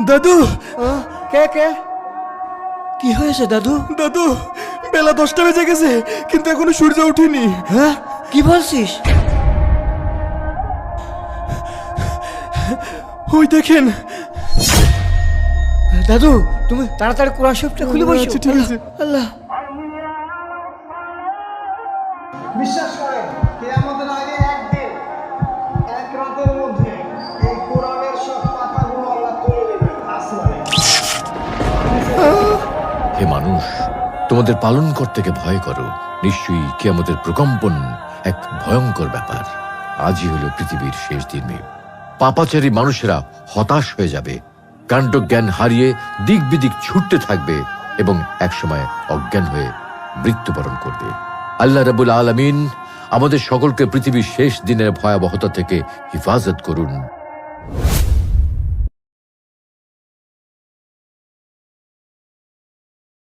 দাদু, কে কে কি হয়েছে দাদু? দাদু, বেলা 10টা বেজে গেছে, কিন্তু এখনো সূর্য ওঠেনি। হ্যাঁ, কি বলছিস? ওই দেখেন। দাদু, তুমি তাড়াতাড়ি কোরআন শরীফটা খুলে বসো। আচ্ছা, ঠিক আছে। আল্লাহ, বিশ্বাস করেন কিয়ামতের আগে একদিন এক রাতের মধ্যে এই কোরআনের সব পাতাগুলো আল্লাহ তুলে নেবেন আসমানে। হে মানুষ, তোমাদের পালনকর্তাকে ভয় করো। নিশ্চয়ই কিয়ামতের প্রকম্পন এক ভয়ঙ্কর ব্যাপার। আজই হলো পৃথিবীর শেষ দিন। পাপাচারী মানুষেরা হতাশ হয়ে যাবে, কাণ্ডজ্ঞান হারিয়ে দিক বিদিক ছুটতে থাকবে এবং একসময় অজ্ঞান হয়ে মৃত্যুবরণ করবে। আল্লাহ রাব্বুল আলামিন আমাদের সকলকে পৃথিবীর শেষ দিনের ভয়াবহতা থেকে হিফাজত করুন।